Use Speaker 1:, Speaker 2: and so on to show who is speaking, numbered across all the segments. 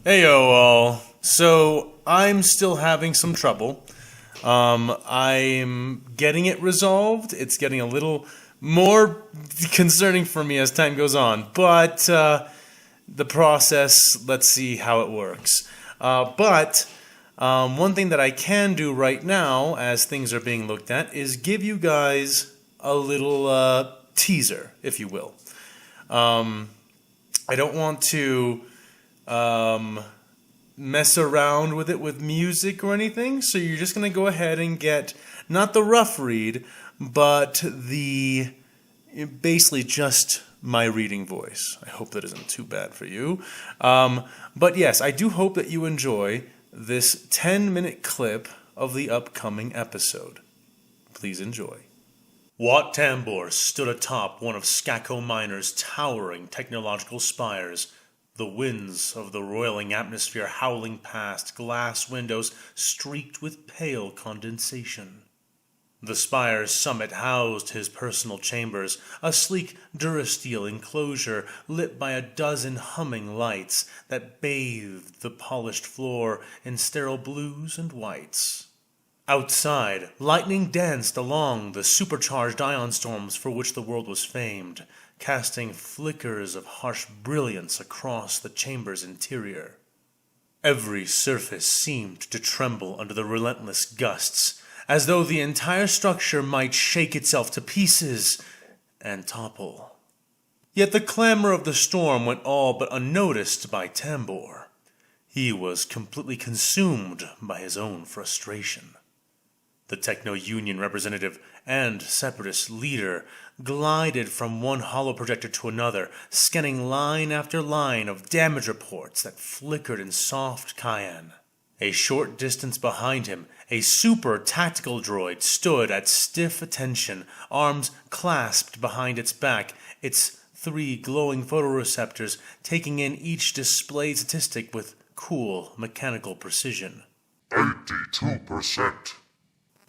Speaker 1: Heyo all. So I'm still having some trouble. I'm getting it resolved. It's getting a little more concerning for me as time goes on. But the process, let's see how it works. But one thing that I can do right now, as things are being looked at, is give you guys a little teaser, if you will. I don't want to mess around with it with music or anything, so you're just going to go ahead and get not the rough read, but basically just my reading voice. I hope that isn't too bad for you. But yes, I do hope that you enjoy this 10-minute clip of the upcoming episode. Please enjoy. Wat Tambor stood atop one of Skako Minor's towering technological spires, the winds of the roiling atmosphere howling past glass windows streaked with pale condensation. The spire's summit housed his personal chambers, a sleek durasteel enclosure lit by a dozen humming lights that bathed the polished floor in sterile blues and whites. Outside, lightning danced along the supercharged ion storms for which the world was famed, casting flickers of harsh brilliance across the chamber's interior. Every surface seemed to tremble under the relentless gusts, as though the entire structure might shake itself to pieces and topple. Yet the clamor of the storm went all but unnoticed by Tambor. He was completely consumed by his own frustration. The Techno-Union representative and separatist leader glided from one hollow projector to another, scanning line after line of damage reports that flickered in soft cyan. A short distance behind him, a super tactical droid stood at stiff attention, arms clasped behind its back, its 3 glowing photoreceptors taking in each displayed statistic with cool mechanical precision.
Speaker 2: 82%.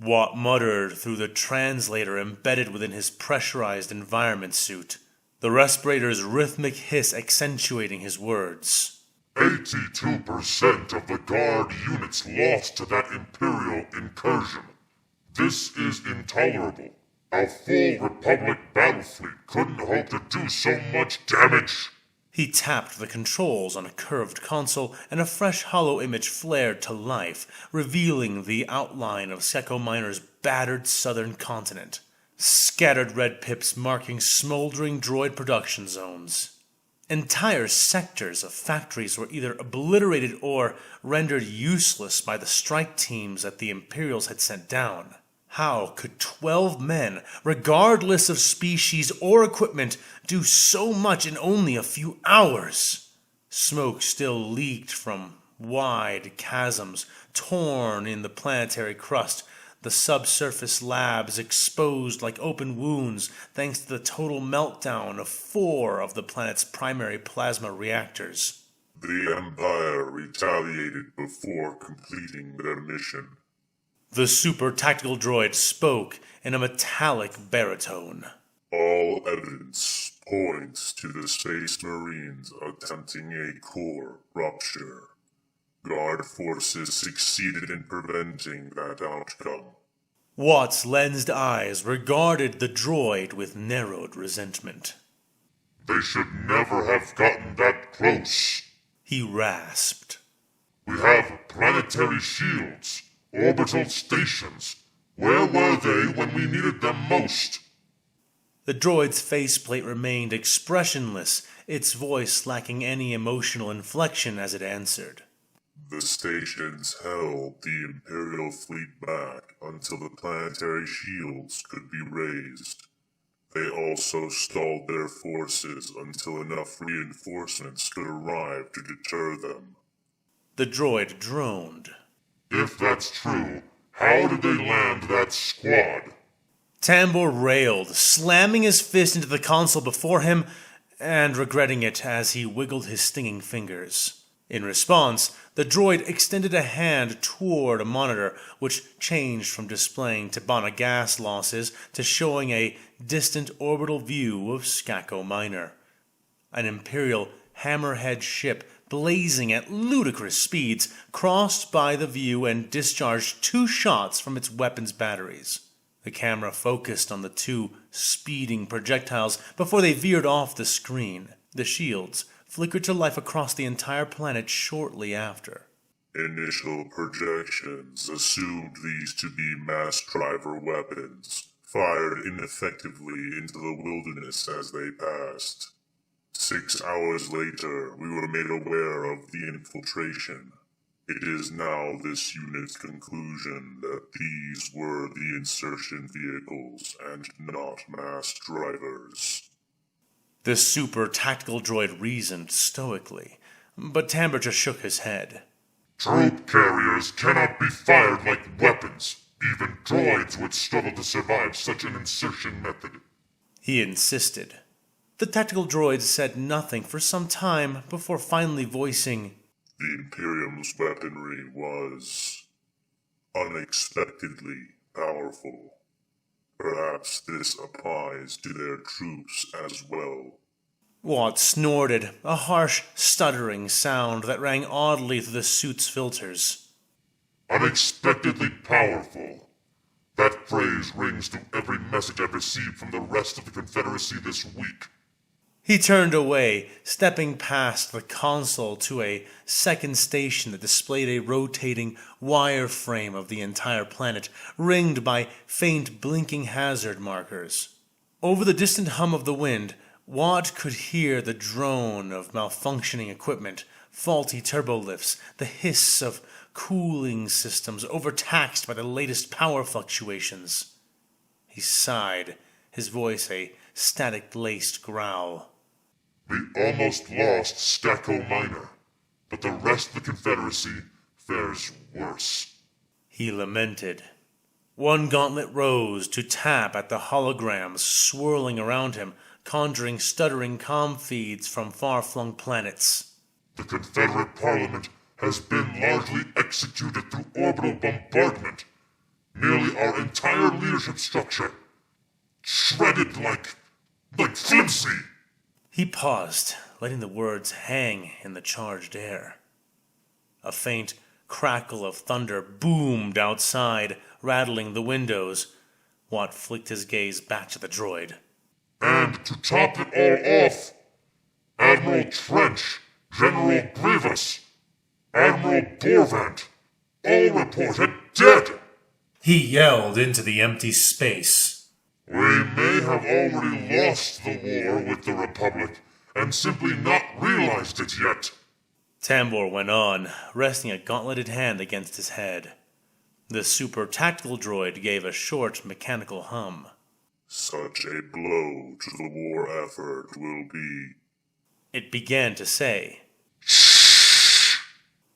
Speaker 1: Watt muttered through the translator embedded within his pressurized environment suit, the respirator's rhythmic hiss accentuating his words.
Speaker 2: 82% of the Guard units lost to that Imperial incursion. This is intolerable. A full Republic battle fleet couldn't hope to do so much damage.
Speaker 1: He tapped the controls on a curved console, and a fresh hollow image flared to life, revealing the outline of Skako Minor's battered southern continent. Scattered red pips marking smoldering droid production zones. Entire sectors of factories were either obliterated or rendered useless by the strike teams that the Imperials had sent down. How could 12 men, regardless of species or equipment, do so much in only a few hours? Smoke still leaked from wide chasms torn in the planetary crust, the subsurface labs exposed like open wounds thanks to the total meltdown of 4 of the planet's primary plasma reactors.
Speaker 2: The Empire retaliated before completing their mission.
Speaker 1: The super tactical droid spoke in a metallic baritone.
Speaker 2: All evidence points to the Space Marines attempting a core rupture. Guard forces succeeded in preventing that outcome.
Speaker 1: Watt's lensed eyes regarded the droid with narrowed resentment.
Speaker 2: They should never have gotten that close.
Speaker 1: He rasped.
Speaker 2: We have planetary shields. Orbital stations. Where were they when we needed them most?
Speaker 1: The droid's faceplate remained expressionless, its voice lacking any emotional inflection as it answered.
Speaker 2: The stations held the Imperial fleet back until the planetary shields could be raised. They also stalled their forces until enough reinforcements could arrive to deter them.
Speaker 1: The droid droned.
Speaker 2: If that's true, how did they land that squad?
Speaker 1: Tambor railed, slamming his fist into the console before him and regretting it as he wiggled his stinging fingers. In response, the droid extended a hand toward a monitor which changed from displaying Tibanna gas losses to showing a distant orbital view of Skako Minor. An Imperial hammerhead ship blazing at ludicrous speeds, crossed by the view and discharged 2 shots from its weapon's batteries. The camera focused on the 2 speeding projectiles before they veered off the screen. The shields flickered to life across the entire planet shortly after.
Speaker 2: Initial projections assumed these to be mass driver weapons, fired ineffectively into the wilderness as they passed. 6 hours later, we were made aware of the infiltration. It is now this unit's conclusion that these were the insertion vehicles and not mass drivers.
Speaker 1: The super tactical droid reasoned stoically, but Tamber just shook his head.
Speaker 3: Troop carriers cannot be fired like weapons. Even droids would struggle to survive such an insertion method.
Speaker 1: He insisted. The tactical droid said nothing for some time before finally voicing,
Speaker 2: The Imperium's weaponry was unexpectedly powerful. Perhaps this applies to their troops as well.
Speaker 1: Watt snorted, a harsh, stuttering sound that rang oddly through the suit's filters.
Speaker 3: Unexpectedly powerful. That phrase rings through every message I've received from the rest of the Confederacy this week.
Speaker 1: He turned away, stepping past the console to a second station that displayed a rotating wireframe of the entire planet, ringed by faint blinking hazard markers. Over the distant hum of the wind, Watt could hear the drone of malfunctioning equipment, faulty turbolifts, the hiss of cooling systems overtaxed by the latest power fluctuations. He sighed, his voice a static-laced growl.
Speaker 3: We almost lost Stacko Minor, but the rest of the Confederacy fares worse.
Speaker 1: He lamented. One gauntlet rose to tap at the holograms swirling around him, conjuring stuttering comm feeds from far-flung planets.
Speaker 3: The Confederate Parliament has been largely executed through orbital bombardment. Nearly our entire leadership structure shredded like flimsy.
Speaker 1: He paused, letting the words hang in the charged air. A faint crackle of thunder boomed outside, rattling the windows. Watt flicked his gaze back to the droid.
Speaker 3: And to top it all off, Admiral Trench, General Grievous, Admiral Borvant, all reported dead.
Speaker 1: He yelled into the empty space.
Speaker 3: We may have already lost the war with the Republic and simply not realized it yet.
Speaker 1: Tambor went on, resting a gauntleted hand against his head. The super tactical droid gave a short mechanical hum.
Speaker 2: Such a blow to the war effort will be...
Speaker 1: It began to say.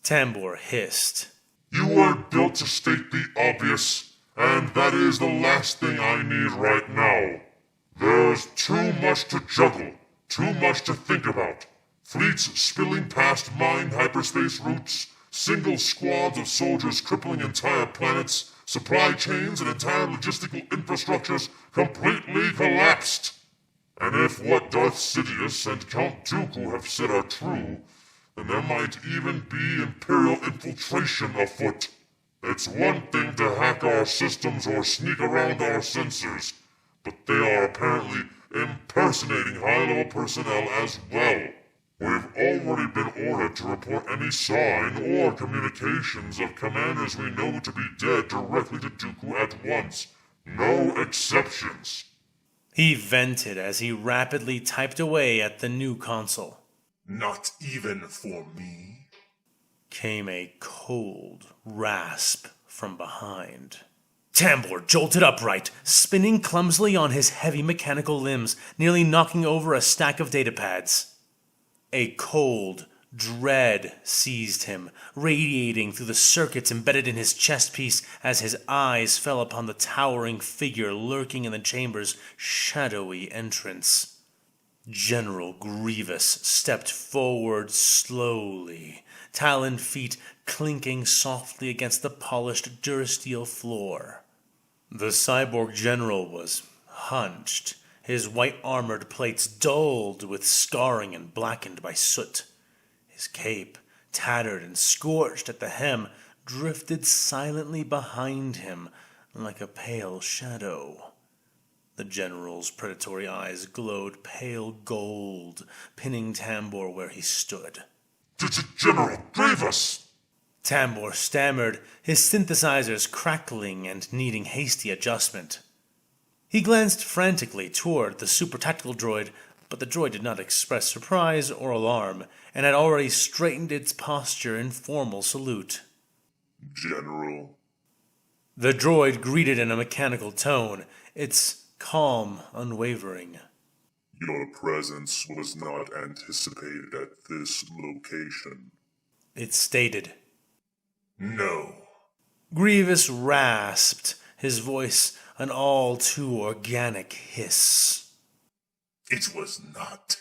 Speaker 1: Tambor hissed.
Speaker 3: You weren't built to state the obvious, and that is the last thing I need right now. There's too much to juggle, too much to think about. Fleets spilling past mined hyperspace routes, single squads of soldiers crippling entire planets, supply chains and entire logistical infrastructures completely collapsed. And if what Darth Sidious and Count Dooku have said are true, then there might even be Imperial infiltration afoot. It's one thing to hack our systems or sneak around our sensors, but they are apparently impersonating high-level personnel as well. We've already been ordered to report any sign or communications of commanders we know to be dead directly to Dooku at once. No exceptions.
Speaker 1: He vented as he rapidly typed away at the new console.
Speaker 2: Not even for me?
Speaker 1: Came a cold rasp from behind. Tambor jolted upright, spinning clumsily on his heavy mechanical limbs, nearly knocking over a stack of datapads. A cold dread seized him, radiating through the circuits embedded in his chest piece as his eyes fell upon the towering figure lurking in the chamber's shadowy entrance. General Grievous stepped forward slowly, taloned feet clinking softly against the polished durasteel floor. The cyborg general was hunched, his white armored plates dulled with scarring and blackened by soot. His cape, tattered and scorched at the hem, drifted silently behind him like a pale shadow. The general's predatory eyes glowed pale gold, pinning Tambor where he stood.
Speaker 3: General Grievous!
Speaker 1: Tambor stammered, his synthesizers crackling and needing hasty adjustment. He glanced frantically toward the super-tactical droid, but the droid did not express surprise or alarm, and had already straightened its posture in formal salute.
Speaker 2: General.
Speaker 1: The droid greeted in a mechanical tone, its calm unwavering.
Speaker 2: Your presence was not anticipated at this location.
Speaker 1: It stated.
Speaker 2: No.
Speaker 1: Grievous rasped, his voice an all too organic hiss.
Speaker 2: It was not.